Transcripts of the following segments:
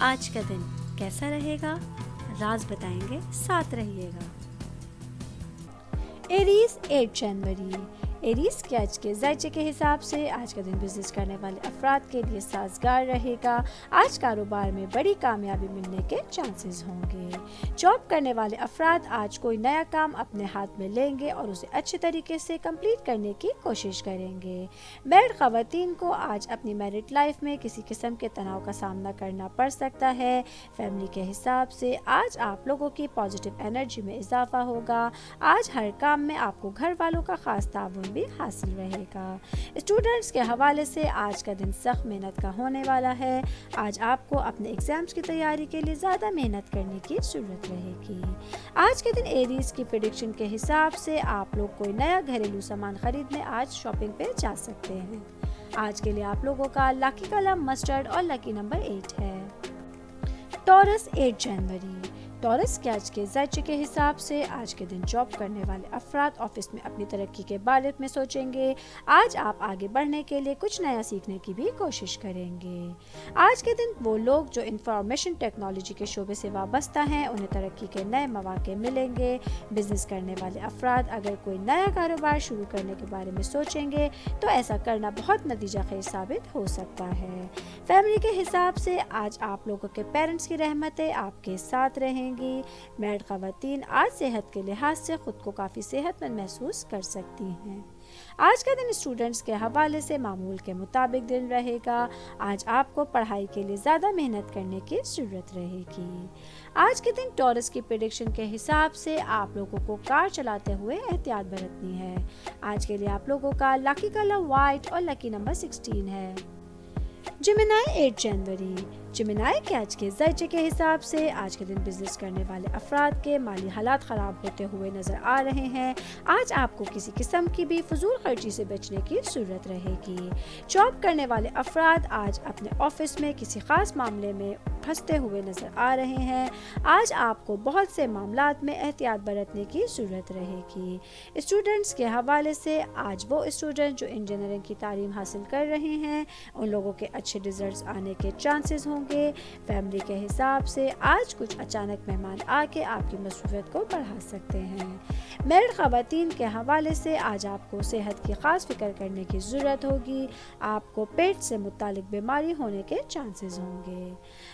آج کا دن کیسا رہے گا؟ راز بتائیں گے، ساتھ رہیے گا۔ ایریز 8 جنوری۔ ایریز کے آج کے ذائچے کے حساب سے آج کا دن بزنس کرنے والے افراد کے لیے سازگار رہے گا۔ آج کاروبار میں بڑی کامیابی ملنے کے چانسز ہوں گے۔ جاب کرنے والے افراد آج کوئی نیا کام اپنے ہاتھ میں لیں گے اور اسے اچھے طریقے سے کمپلیٹ کرنے کی کوشش کریں گے۔ میرڈ خواتین کو آج اپنی میرڈ لائف میں کسی قسم کے تناؤ کا سامنا کرنا پڑ سکتا ہے۔ فیملی کے حساب سے آج آپ لوگوں کی پازیٹیو انرجی میں اضافہ ہوگا۔ آج ہر کام میں آپ کو گھر والوں کا خاص تعاون بھی حاصل رہے گا۔ اسٹوڈنٹس کے حوالے سے آج کا دن سخت محنت کا ہونے والا ہے۔ آج آپ کو اپنے ایگزامز کی تیاری کے لیے زیادہ محنت کرنے کی ضرورت رہے گی۔ آج کے دن ایریز کی پریڈکشن کے حساب سے آپ لوگ کوئی نیا گھریلو سامان خریدنے آج شاپنگ پہ جا سکتے ہیں۔ آج کے لیے آپ لوگوں کا لکی کلر مسٹرڈ اور لکی نمبر 8 ہے۔ ٹورس 8 جنوری۔ ٹورس کے آج کے ذائچے کے حساب سے آج کے دن جاب کرنے والے افراد آفس میں اپنی ترقی کے بارے میں سوچیں گے۔ آج آپ آگے بڑھنے کے لیے کچھ نیا سیکھنے کی بھی کوشش کریں گے۔ آج کے دن وہ لوگ جو انفارمیشن ٹیکنالوجی کے شعبے سے وابستہ ہیں انہیں ترقی کے نئے مواقع ملیں گے۔ بزنس کرنے والے افراد اگر کوئی نیا کاروبار شروع کرنے کے بارے میں سوچیں گے تو ایسا کرنا بہت نتیجہ خیز ثابت ہو سکتا ہے۔ فیملی کے حساب سے آج آپ لوگوں کے پیرنٹس کی رحمتیں آپ کے ساتھ رہیں گی۔ میرڈ خواتین آج صحت کے لحاظ سے خود کو کافی صحت مند محسوس کر سکتی ہیں۔ آج کا دن اسٹوڈنٹس کے حوالے سے معمول کے مطابق دن رہے گا۔ آج آپ کو پڑھائی کے لیے زیادہ محنت کرنے کی ضرورت رہے گی۔ آج کے دن ٹورس کی پریڈکشن کے حساب سے آپ لوگوں کو کار چلاتے ہوئے احتیاط برتنی ہے۔ آج کے لیے آپ لوگوں کا لکی کلر وائٹ اور لکی نمبر 16 ہے۔ جیمنائی 8 جنوری۔ جیمنائی کے آج کے ذائچے کے حساب سے آج کے دن بزنس کرنے والے افراد کے مالی حالات خراب ہوتے ہوئے نظر آ رہے ہیں۔ آج آپ کو کسی قسم کی بھی فضول خرچی سے بچنے کی ضرورت رہے گی۔ جاب کرنے والے افراد آج اپنے آفس میں کسی خاص معاملے میں پھنستے ہوئے نظر آ رہے ہیں۔ آج آپ کو بہت سے معاملات میں احتیاط برتنے کی ضرورت رہے گی۔ اسٹوڈنٹس کے حوالے سے آج وہ اسٹوڈنٹ جو انجینئرنگ کی تعلیم حاصل کر رہے ہیں ان لوگوں کے اچھے ریزلٹس آنے کے چانسز ہوں گے۔ فیملی کے حساب سے آج کچھ اچانک مہمان آ کے آپ کی مصروفیت کو بڑھا سکتے ہیں۔ میرڈ خواتین کے حوالے سے آج آپ کو صحت کی خاص فکر کرنے کی ضرورت ہوگی۔ آپ کو پیٹ سے متعلق بیماری ہونے کے چانسز ہوں گے۔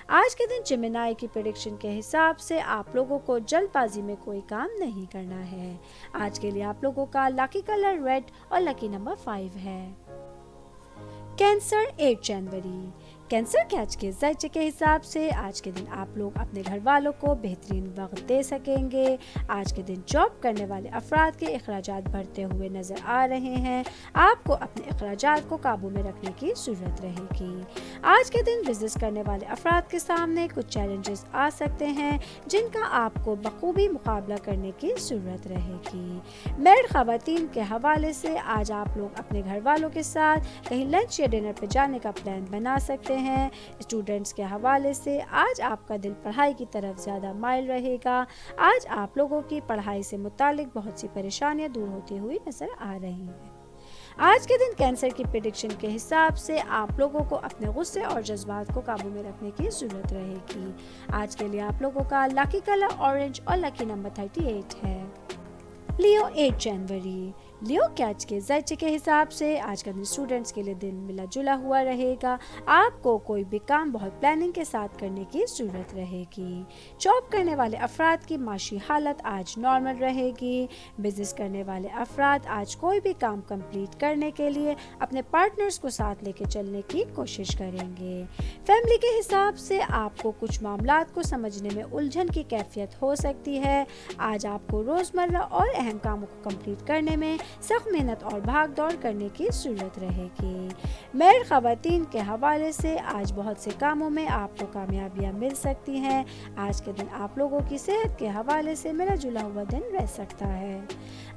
آج کے دن جیمنائی کی پریڈکشن کے حساب سے آپ لوگوں کو جلد بازی میں کوئی کام نہیں کرنا ہے۔ آج کے لیے آپ لوگوں کا لکی کلر ریڈ اور لکی نمبر 5 ہے۔ کینسر 8 جنوری۔ کینسر کے آج کے ذائچے کے حساب سے آج کے دن آپ لوگ اپنے گھر والوں کو بہترین وقت دے سکیں گے۔ آج کے دن جاب کرنے والے افراد کے اخراجات بڑھتے ہوئے نظر آ رہے ہیں۔ آپ کو اپنے اخراجات کو قابو میں رکھنے کی ضرورت رہے گی۔ آج کے دن بزنس کرنے والے افراد کے سامنے کچھ چیلنجز آ سکتے ہیں جن کا آپ کو بخوبی مقابلہ کرنے کی ضرورت رہے گی۔ میرڈ خواتین کے حوالے سے آج آپ لوگ اپنے گھر والوں کے ساتھ کہیں لنچ یا ڈنر پہ جانے کا پلان بنا سکتے ہیں۔ اسٹوڈنٹس کے حوالے سے آج آپ کا دل پڑھائی کی طرف زیادہ مائل رہے گا۔ آج آپ لوگوں کی پڑھائی سے متعلق بہت سی پریشانیاں دور ہوتی ہوئی نظر آ رہی ہیں۔ آج کے دن کینسر کی پریڈکشن کے حساب سے آپ لوگوں کو اپنے غصے اور جذبات کو قابو میں رکھنے کی ضرورت رہے گی۔ آج کے لیے آپ لوگوں کا لکی کلر اورنج اور لکی نمبر 38 ہے۔ لیو 8 جنوری۔ لیو کے آج کے ذائچے کے حساب سے آج کا دن اسٹوڈنٹس کے لیے دن ملا جلا ہوا رہے گا۔ آپ کو کوئی بھی کام بہت پلاننگ کے ساتھ کرنے کی ضرورت رہے گی۔ جاب کرنے والے افراد کی معاشی حالت آج نارمل رہے گی۔ بزنس کرنے والے افراد آج کوئی بھی کام کمپلیٹ کرنے کے لیے اپنے پارٹنرز کو ساتھ لے کے چلنے کی کوشش کریں گے۔ فیملی کے حساب سے آپ کو کچھ معاملات کو سمجھنے میں الجھن کی کیفیت ہو سکتی ہے۔ آج آپ کو روزمرہ اور اہم کاموں کو کمپلیٹ کرنے میں سخت محنت اور بھاگ دوڑ کرنے کی ضرورت رہے گی۔ میرڈ خواتین کے حوالے سے آج بہت سے کاموں میں آپ کو کامیابیاں مل سکتی ہیں۔ آج کے دن آپ لوگوں کی صحت کے حوالے سے ملا جلا ہوا دن رہ سکتا ہے۔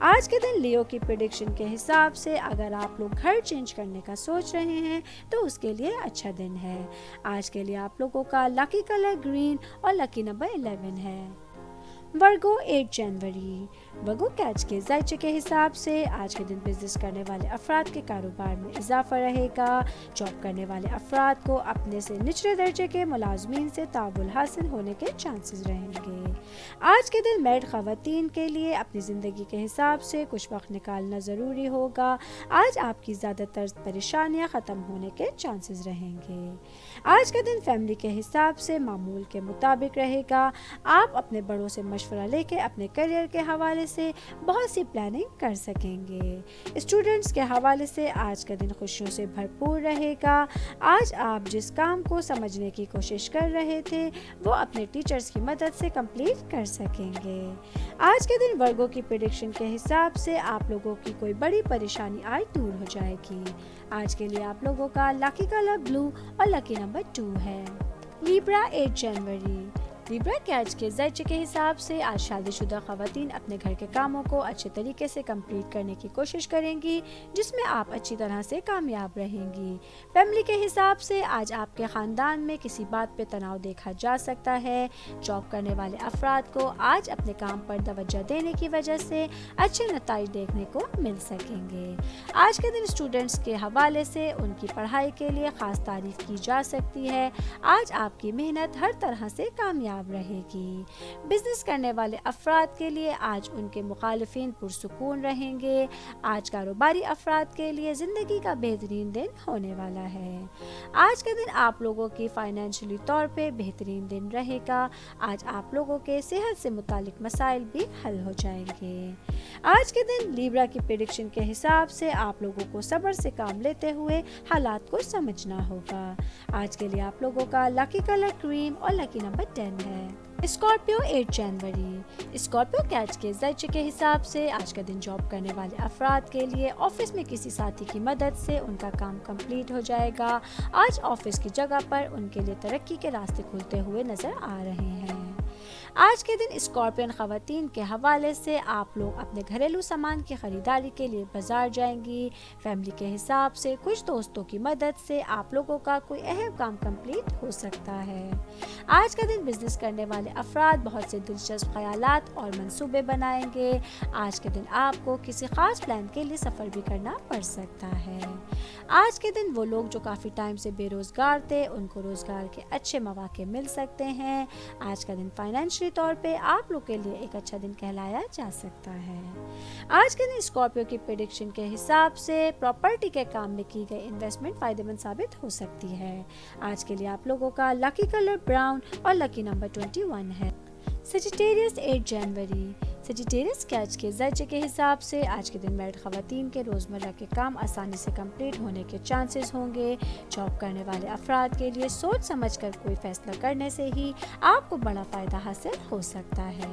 آج کے دن لیو کی پریڈکشن کے حساب سے اگر آپ لوگ گھر چینج کرنے کا سوچ رہے ہیں تو اس کے لیے اچھا دن ہے۔ آج کے لیے آپ لوگوں کا لکی کلر گرین اور لکی نمبر 11 ہے۔ वर्गो 8 जनवरी। वर्गो कैच के ज़ायचे के हिसाब से आज के दिन बिजनेस करने वाले अफराद के कारोबार में इजाफा रहेगा। जॉब करने वाले अफराद को अपने से निचले दर्जे के मुलाजमीन से तावुल हासिल होने के चांसेस रहेंगे। आज के दिन मैरिड ख़वातीन के लिए अपनी ज़िंदगी के हिसाब से कुछ वक्त निकालना ज़रूरी होगा। आज आपकी ज़्यादातर परेशानियां ख़त्म होने के चांसेस रहेंगे। आज का दिन फैमिली के हिसाब से मामूल के मुताबिक रहेगा। आप अपने बड़ों से मशवरा लेके अपने करियर के हवाले से बहुत सी प्लानिंग कर सकेंगे। स्टूडेंट्स के हवाले से आज का दिन खुशियों से भरपूर रहेगा। आज आप जिस काम को समझने की कोशिश कर रहे थे वो अपने टीचर्स की मदद से कंप्लीट कर सकेंगे। आज के दिन वर्गो की प्रेडिक्शन के हिसाब से आप लोगों की कोई बड़ी परेशानी आज दूर हो जाएगी। आज के लिए आप लोगों का लकी कलर ब्लू और लकी नंबर 2 है। लिब्रा 8 जनवरी। लिब्रा कैच के ज़ायचे के हिसाब से आज शादीशुदा ख़वातीन अपने घर के कामों को अच्छे तरीके से कंप्लीट करने की कोशिश करेंगी, जिसमें आप अच्छी तरह से कामयाब रहेंगी। फैमिली के हिसाब से आज आपके ख़ानदान में किसी बात पे तनाव देखा जा सकता है। जॉब करने वाले अफराद को आज अपने काम पर तवज्जो देने की वजह से अच्छे नतीजे देखने को मिल सकेंगे। आज के दिन स्टूडेंट्स के हवाले से उनकी पढ़ाई के लिए ख़ास तारीफ की जा सकती है। आज आपकी मेहनत हर तरह से कामयाब रहेगी। बिजनेस करने वाले अफराद के लिए आज उनके मुखालिफिन पुरसुकून रहेंगे। आज कारोबारी अफराद के लिए जिंदगी का बेहतरीन दिन होने वाला है। आज का दिन आप लोगों की फाइनेंशियली तौर पे बेहतरीन दिन रहेगा। आज आप लोगों के सेहत से मुतालिक मसाइल भी हल हो जाएंगे। आज के दिन लिब्रा की प्रेडिक्शन के हिसाब से आप लोगों को सब्र से काम लेते हुए हालात को समझना होगा। आज के लिए आप लोगों का लकी कलर क्रीम और लकी नंबर 10 है। स्कॉर्पियो 8 जनवरी। स्कॉर्पियो कैच के ज़ायचे के हिसाब से आज का दिन जॉब करने वाले अफराद के लिए ऑफिस में किसी साथी की मदद से उनका काम कंप्लीट हो जाएगा। आज ऑफिस की जगह पर उनके लिए तरक्की के रास्ते खुलते हुए नजर आ रहे हैं। आज के दिन स्कॉर्पियन ख़वातीन के हवाले से आप लोग अपने घरेलू सामान की खरीदारी के लिए बाजार जाएंगी। फैमिली के हिसाब से कुछ दोस्तों की मदद से आप लोगों का कोई अहम काम कंप्लीट हो सकता है। आज का दिन बिजनेस करने वाले अफराद बहुत से दिलचस्प ख्यालात और मंसूबे बनाएंगे। आज के दिन आपको किसी खास प्लान के लिए सफ़र भी करना पड़ सकता है। आज के दिन वो लोग जो काफ़ी टाइम से बेरोजगार थे उनको रोजगार के अच्छे मौके मिल सकते हैं। आज का दिन फाइनेंशियल तौर पे आप लोग के लिए एक अच्छा दिन कहलाया जा सकता है। आज के दिन स्कॉर्पियो की प्रेडिक्शन के हिसाब से प्रॉपर्टी के काम में की गई इन्वेस्टमेंट फायदेमंद साबित हो सकती है। आज के लिए आप लोगों का लकी कलर ब्राउन और लकी नंबर 21 है। सजिटेरियस 8 जनवरी। सजिटेरियस कैच के ज़ायचे के हिसाब से आज के दिन मैरिड ख़वातीन के रोज़मर्रा के काम आसानी से कंप्लीट होने के चांसेस होंगे। जॉब करने वाले अफराद के लिए सोच समझकर कोई फैसला करने से ही आपको बड़ा फ़ायदा हासिल हो सकता है।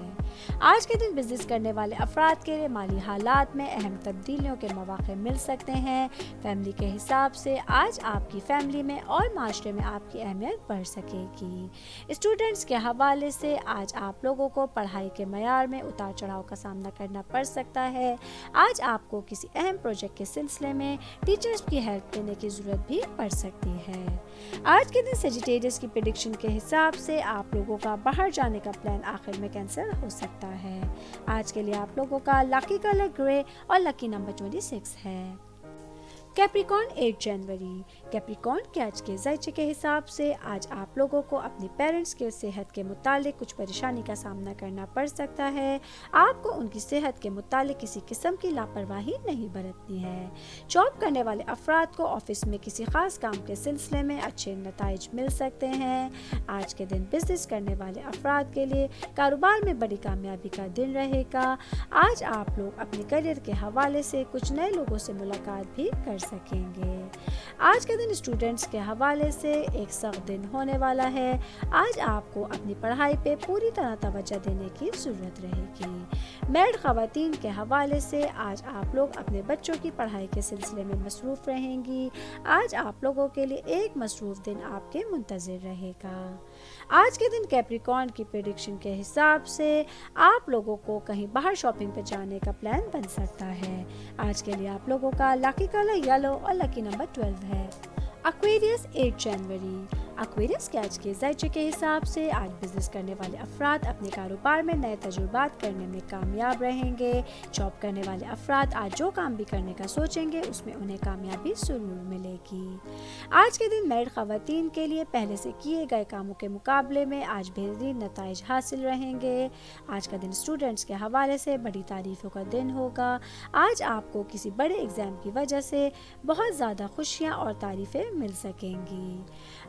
आज के दिन बिजनेस करने वाले अफराद के लिए माली हालात में अहम तब्दीलियों के मौके मिल सकते हैं। फैमिली के हिसाब से आज आपकी फैमिली में और माशरे में आपकी अहमियत बढ़ सकेगी। स्टूडेंट्स के हवाले से आज आप लोगों को पढ़ाई के मयार में उतार चढ़ाव का सामना करना पड़ सकता है। आज आपको किसी अहम प्रोजेक्ट के सिलसिले में टीचर्स की हेल्प लेने की जरूरत भी पड़ सकती है। आज के दिन सजिटेरियस की प्रेडिक्शन के हिसाब से आप लोगों का बाहर जाने का प्लान आखिर में कैंसिल हो सकता है। आज के लिए आप लोगों का लकी कलर ग्रे और लकी नंबर 26 है। कैप्रिकॉर्न 8 जनवरी। कैप्रिकॉर्न कैच के ज़ायचे के हिसाब से आज आप लोगों को अपने पेरेंट्स के सेहत के मुतालिक कुछ परेशानी का सामना करना पड़ सकता है। आपको उनकी सेहत के मुतालिक किसी किस्म की लापरवाही नहीं बरतनी है। जॉब करने वाले अफराद को ऑफिस में किसी खास काम के सिलसिले में अच्छे नताइज मिल सकते हैं। आज के दिन बिजनेस करने वाले अफराद के लिए कारोबार में बड़ी कामयाबी का दिन रहेगा। आज आप लोग अपने करियर के हवाले से कुछ नए लोगों से मुलाकात भी कर सकेंगे। आज के दिन स्टूडेंट्स के हवाले से एक सख्त दिन होने वाला है। आज आपको अपनी पढ़ाई पे पूरी तरह तवज्जो देने की जरूरत रहेगी। मैरिड ख़वातीन के हवाले से आज आप लोग अपने बच्चों की पढ़ाई के सिलसिले में मसरूफ़ रहेंगी। आज आप लोगों के लिए एक मसरूफ़ दिन आपके मुंतज़िर रहेगा। आज के दिन कैप्रिकॉर्न की प्रेडिक्शन के हिसाब से आप लोगों को कहीं बाहर शॉपिंग पे जाने का प्लान बन सकता है। आज के लिए आप लोगों का लकी कलर येलो और लकी नंबर 12 है। एक्वेरियस 8 जनवरी। एक्वेरियस के आज के ज़ायचे के हिसाब से आज बिजनेस करने वाले अफराद अपने कारोबार में नए तजुर्बात करने में कामयाब रहेंगे। जॉब करने वाले अफराद आज जो काम भी करने का सोचेंगे उसमें उन्हें कामयाबी ज़रूर मिलेगी। आज के दिन मैरिड ख़वातीन के लिए पहले से किए गए कामों के मुकाबले में आज बेहतरीन नताइज हासिल रहेंगे। आज का दिन स्टूडेंट्स के हवाले से बड़ी तारीफ़ों का दिन होगा। आज आपको किसी बड़े एग्ज़ाम की वजह से बहुत ज़्यादा खुशियाँ और तारीफ़ें मिल सकेंगी।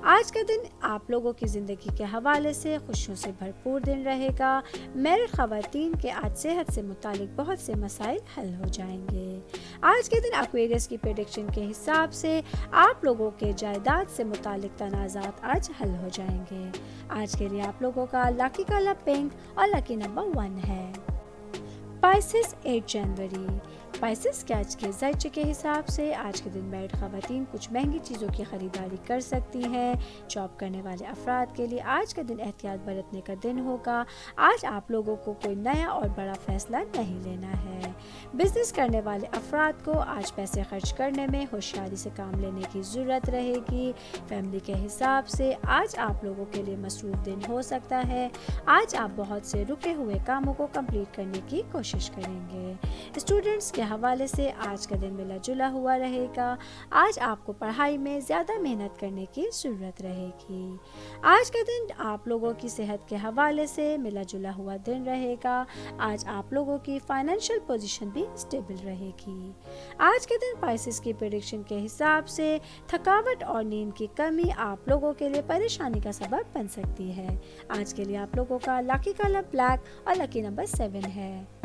आज का दिन आप लोगों की ज़िंदगी के हवाले से खुशियों से भरपूर दिन रहेगा। मैरिड ख़वातीन के आज सेहत से मुतालिक बहुत से मसाइल हल हो जाएंगे। आज के दिन एक्वेरियस की प्रेडिक्शन के हिसाब से आप लोगों के जायदाद से मुतालिक तनाज़ात आज हल हो जाएंगे। आज के लिए आप लोगों का लकी कलर पिंक और लकी नंबर 1 है। पाइसेस 8 जनवरी। पाइसेस के आज के ज़ायचे के हिसाब से आज के दिन मैरिड ख़वातीन कुछ महंगी चीज़ों की ख़रीदारी कर सकती हैं। जॉब करने वाले अफराद के लिए आज का दिन एहतियात बरतने का दिन होगा। आज आप लोगों को कोई नया और बड़ा फ़ैसला नहीं लेना है। बिज़नेस करने वाले अफराद को आज पैसे खर्च करने में होशियारी से काम लेने की ज़रूरत रहेगी। फैमिली के हिसाब से आज आप लोगों के लिए मसरूफ़ दिन हो सकता है। आज आप बहुत से रुके हुए कामों को कंप्लीट करने की कोशिश करेंगे। स्टूडेंट्स के हवाले से आज का दिन मिला जुला हुआ रहेगा। आज आपको पढ़ाई में ज़्यादा मेहनत करने की ज़रूरत रहेगी। आज का दिन आप लोगों की सेहत के हवाले से मिला जुला हुआ दिन रहेगा। आज आप लोगों की फाइनेंशियल पोजीशन भी स्टेबल रहेगी। आज के दिन पाइसेस की प्रेडिक्शन के हिसाब से थकावट और नींद की कमी आप लोगों के लिए परेशानी का सबब बन सकती है। आज के लिए आप लोगों का लकी कलर ब्लैक और लकी नंबर 7 है।